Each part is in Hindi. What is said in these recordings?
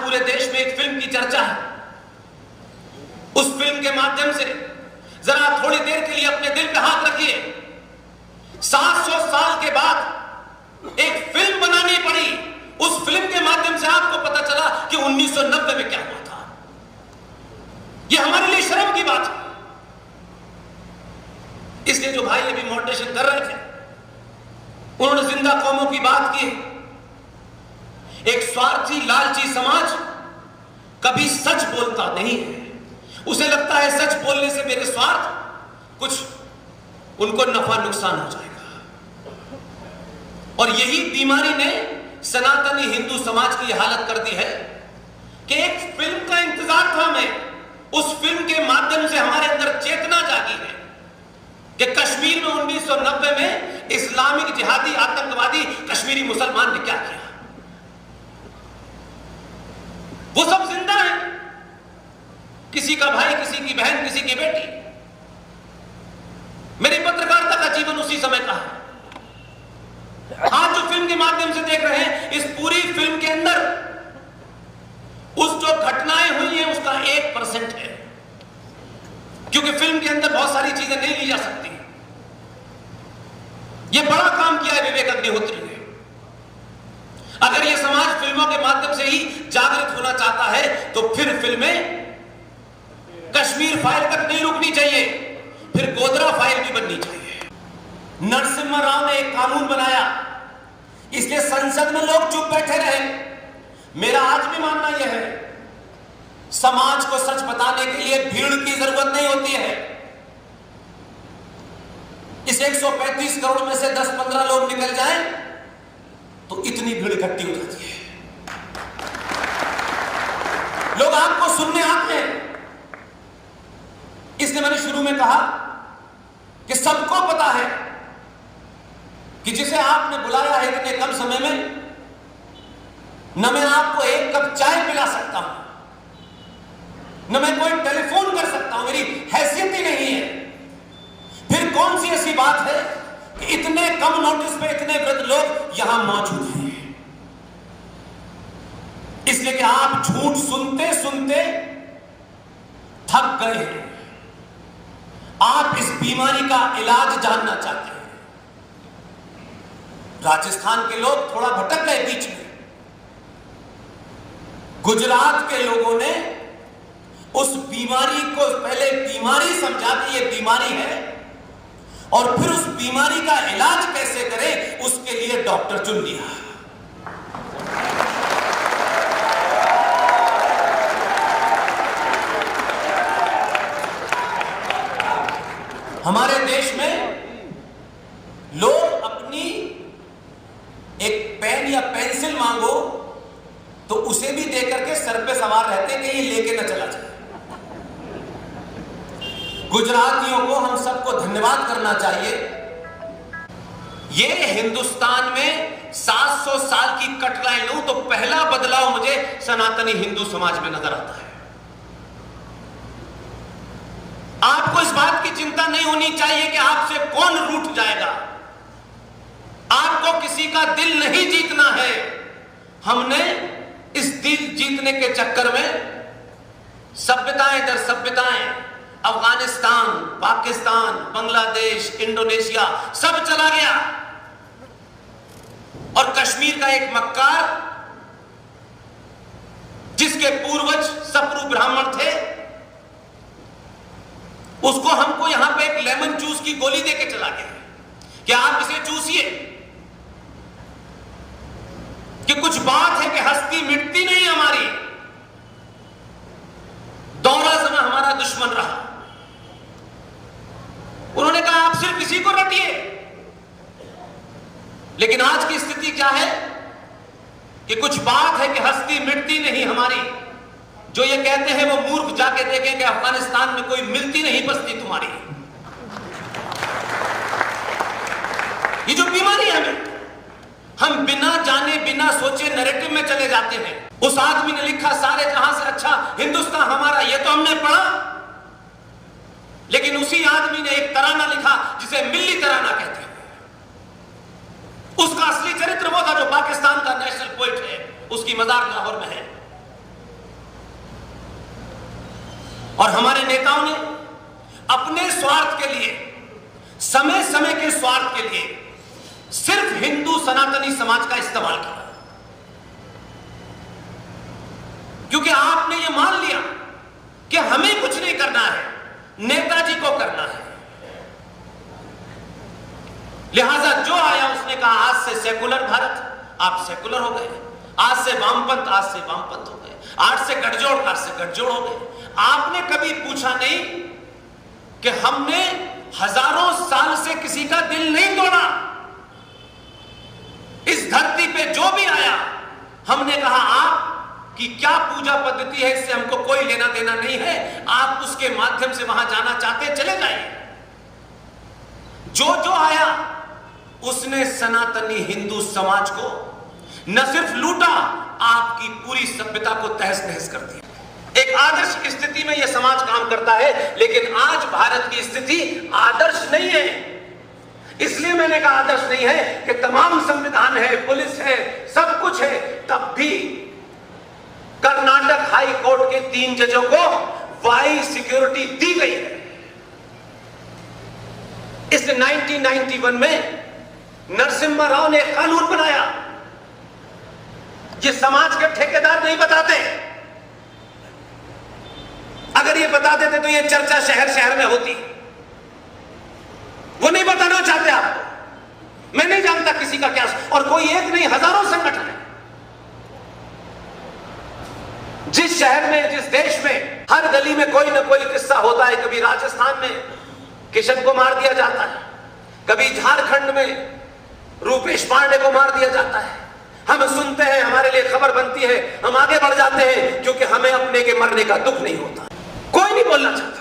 पूरे देश में एक फिल्म की चर्चा है। उस फिल्म के माध्यम से जरा थोड़ी देर के लिए अपने दिल पे हाथ रखिए। 700 साल के बाद एक फिल्म बनानी पड़ी। उस फिल्म के माध्यम से आपको पता चला कि 1990 में क्या हुआ था। यह हमारे लिए शर्म की बात है। इसलिए जो भाई अभी मॉडरेशन कर रहे थे, उन्होंने जिंदा कौमों की बात की। एक स्वार्थी लालची समाज कभी सच बोलता नहीं है। उसे लगता है सच बोलने से मेरे स्वार्थ कुछ उनको नफा नुकसान हो जाएगा। और यही बीमारी ने सनातनी हिंदू समाज की हालत कर दी है कि एक फिल्म का इंतजार था हमें। उस फिल्म के माध्यम से हमारे अंदर चेतना जागी है कि कश्मीर में 1990 में इस्लामिक जिहादी आतंकवादी कश्मीरी मुसलमान ने क्या किया। वो सब जिंदा है, किसी का भाई, किसी की बहन, किसी की बेटी। मेरी पत्रकारिता का जीवन उसी समय का है। आज जो फिल्म के माध्यम से देख रहे हैं, इस पूरी फिल्म के अंदर उस जो घटनाएं हुई हैं उसका 1% है, क्योंकि फिल्म के अंदर बहुत सारी चीजें नहीं ली जा सकती। यह बड़ा काम किया है विवेक अग्निहोत्री ने। अगर यह समाज फिल्मों के माध्यम से ही जागृत होना चाहता है तो फिर फिल्में कश्मीर फाइल तक नहीं रुकनी चाहिए, फिर गोधरा फाइल भी बननी चाहिए। नरसिम्हा राव ने एक कानून बनाया, इसलिए संसद में लोग चुप बैठे रहे। मेरा आज भी मानना यह है, समाज को सच बताने के लिए भीड़ की जरूरत नहीं होती है। इस 135 करोड़ में से 10-15 लोग निकल जाएं तो इतनी भीड़ इकट्ठी हो जाती है। लोग आपको सुनने आते हैं। इसलिए मैंने शुरू में कहा कि सबको पता है कि जिसे आपने बुलाया है इतने कम समय में, न मैं आपको एक कप चाय पिला सकता हूं, न मैं कोई टेलीफोन कर सकता हूं, मेरी हैसियत ही नहीं है। फिर कौन सी ऐसी बात है कि इतने कम नोटिस पे इतने वृद्ध लोग यहां मौजूद हैं। इसलिए कि आप झूठ सुनते सुनते थक गए हैं। आप इस बीमारी का इलाज जानना चाहते हैं। राजस्थान के लोग थोड़ा भटक गए बीच में। गुजरात के लोगों ने उस बीमारी को पहले बीमारी समझा कि यह बीमारी है, और फिर उस बीमारी का इलाज कैसे करें उसके लिए डॉक्टर चुन लिया। हमारे देश में लोग अपनी एक पेन या पेंसिल मांगो तो उसे भी देकर के सर पे सवार रहते हैं कि ये लेके ना चला जाए। गुजरातियों को हम सबको धन्यवाद करना चाहिए। ये हिंदुस्तान में 700 साल की कटलाएं लूं तो पहला बदलाव मुझे सनातनी हिंदू समाज में नजर आता है। आपको इस बात की चिंता नहीं होनी चाहिए कि आपसे कौन रूठ जाएगा। आपको किसी का दिल नहीं जीतना है। हमने इस दिल जीतने के चक्कर में सभ्यताएं दर सभ्यताएं, अफगानिस्तान, पाकिस्तान, बांग्लादेश, इंडोनेशिया सब चला गया, और कश्मीर का एक मक्कार जिसके पूर्वज सप्रू ब्राह्मण थे, उसको हमको यहां पे एक लेमन जूस की गोली देके चला गया कि आप इसे चूसिए, कि कुछ बात है कि हस्ती मिटती नहीं हमारी। दौरा समय हमारा दुश्मन रहा। उन्होंने कहा आप सिर्फ इसी को रटिए। लेकिन आज की स्थिति क्या है कि कुछ बात है कि हस्ती मिटती नहीं हमारी। जो ये कहते हैं वो मूर्ख जाके देखें कि अफगानिस्तान में कोई मिलती नहीं बस्ती तुम्हारी। ये जो बीमारी है हम बिना जाने बिना सोचे नैरेटिव में चले जाते हैं। उस आदमी ने लिखा सारे जहां से अच्छा हिंदुस्तान हमारा, ये तो हमने पढ़ा, लेकिन उसी आदमी ने एक तराना लिखा जिसे मिल्ली तराना कहते हैं। उसका असली चरित्र वो था जो पाकिस्तान का नेशनल पोएट है, उसकी मजार लाहौर में है। और हमारे नेताओं ने अपने स्वार्थ के लिए, समय समय के स्वार्थ के लिए सिर्फ हिंदू सनातनी समाज का इस्तेमाल किया, क्योंकि आपने यह मान लिया कि हमें कुछ नहीं करना है, नेताजी को करना है। लिहाजा जो आया उसने कहा आज से सेकुलर भारत, आप सेकुलर हो गए, आज से वामपंथ, आज से वामपंथ हो गए, आज से गठजोड़, आज से गठजोड़ हो गए। आपने कभी पूछा नहीं कि हमने हजारों साल से किसी का दिल नहीं तोड़ा। इस धरती पे जो भी आया हमने कहा आप कि क्या पूजा पद्धति है, इससे हमको कोई लेना देना नहीं है, आप उसके माध्यम से वहां जाना चाहते चले जाइए। जो आया उसने सनातनी हिंदू समाज को न सिर्फ लूटा, आपकी पूरी सभ्यता को तहस नहस कर दिया। एक आदर्श की स्थिति में यह समाज काम करता है, लेकिन आज भारत की स्थिति आदर्श नहीं है। इसलिए मैंने कहा आदर्श नहीं है कि तमाम संविधान है, पुलिस है, सब कुछ है, तब भी कर्नाटक हाई कोर्ट के 3 जजों को वाई सिक्योरिटी दी गई है। इस 1991 में नरसिम्हा राव ने एक कानून बनाया। ये समाज के ठेकेदार नहीं बताते, अगर ये बता देते तो ये चर्चा शहर शहर में होती। वो नहीं बताना चाहते आपको। मैं नहीं जानता किसी का क्या, और कोई एक नहीं, हजारों संगठन है। जिस शहर में, जिस देश में हर गली में कोई ना कोई किस्सा होता है। कभी राजस्थान में किशन को मार दिया जाता है, कभी झारखंड में रूपेश पांडे को मार दिया जाता है। हम सुनते हैं, हमारे लिए खबर बनती है, हम आगे बढ़ जाते हैं, क्योंकि हमें अपने के मरने का दुख नहीं होता। कोई नहीं बोलना चाहता।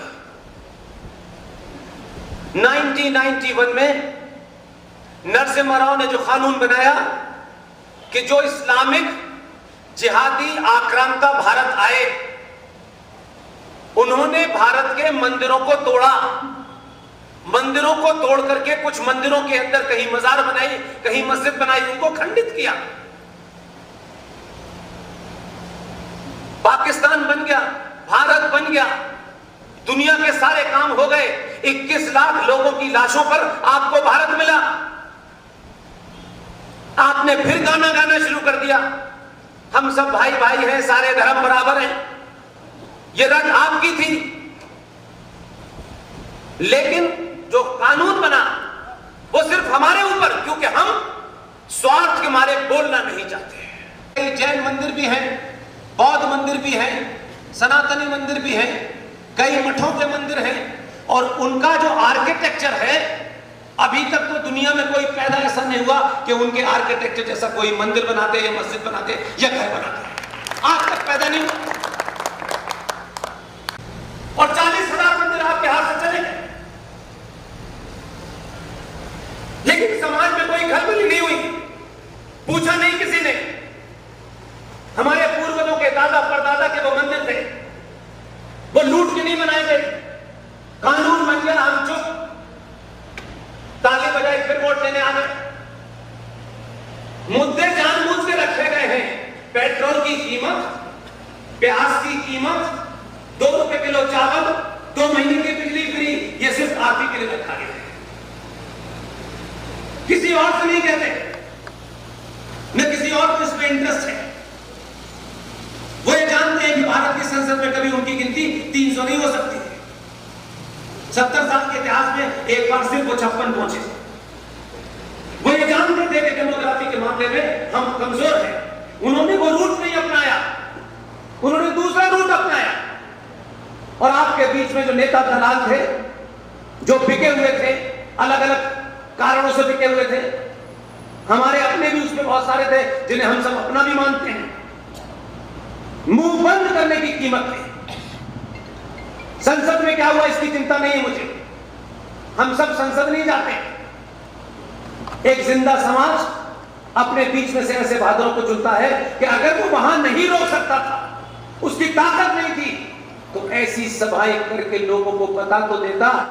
1991 में नरसिम्हा राव ने जो कानून बनाया कि जो इस्लामिक जिहादी आक्रांता भारत आए, उन्होंने भारत के मंदिरों को तोड़ा। मंदिरों को तोड़ करके कुछ मंदिरों के अंदर कहीं मजार बनाई, कहीं मस्जिद बनाई, उनको खंडित किया। पाकिस्तान बन गया, भारत बन गया, दुनिया के सारे काम हो गए। 21 लाख लोगों की लाशों पर आपको भारत मिला। आपने फिर गाना गाना शुरू कर दिया, हम सब भाई भाई हैं, सारे धर्म बराबर हैं। ये रट आपकी थी, लेकिन जो कानून बना वो सिर्फ हमारे ऊपर, क्योंकि हम स्वार्थ के मारे बोलना नहीं चाहते। जैन मंदिर भी हैं, बौद्ध मंदिर भी हैं, सनातनी मंदिर भी हैं, कई मठों के मंदिर हैं, और उनका जो आर्किटेक्चर है, अभी तक तो दुनिया में कोई पैदा ऐसा नहीं हुआ कि उनके आर्किटेक्चर जैसा कोई मंदिर बनाते या मस्जिद बनाते या घर बनाते। आज तक पैदा नहीं हुआ। और 40,000 मंदिर आपके हाथ से चले गए, लेकिन समाज में कोई खलबली नहीं हुई। पूछा नहीं किसी ने। हमारे पूर्वजों के दादा परदादा के वो मंदिर थे, वो लूट के नहीं बनाए गए। कानून बन गया, हम चुप, ताली बजाई, फिर वोट लेने आ गए। मुद्दे जानबूझ के रखे गए हैं। पेट्रोल की कीमत, प्याज की कीमत, 2 रुपए किलो चावल, 2 महीने की बिजली फ्री, ये सिर्फ आप ही के लिए रखा गया है, किसी और से नहीं कहते, न किसी और को इसमें इंटरेस्ट है। वो ये जानते हैं कि भारत की संसद में कभी उनकी गिनती 300 नहीं हो सकती। 70 साल के इतिहास में एक बार सिर्फ वो 56 पहुंचे। वो ये जानते थे कि डेमोग्राफी के मामले में हम कमजोर हैं। उन्होंने वो रूट नहीं अपनाया, उन्होंने दूसरा रूट अपनाया। और आपके बीच में जो नेता दलाल थे, जो बिके हुए थे, अलग अलग कारणों से बिके हुए थे, हमारे अपने भी उसमें बहुत सारे थे जिन्हें हम सब अपना भी मानते हैं, मुंह बंद करने की कीमत थी। संसद में क्या हुआ इसकी चिंता नहीं है मुझे, हम सब संसद नहीं जाते। एक जिंदा समाज अपने बीच में से ऐसे बहादुरों को चुनता है कि अगर वो वहां नहीं रोक सकता था, उसकी ताकत नहीं थी, तो ऐसी सभाएं करके लोगों को पता तो देता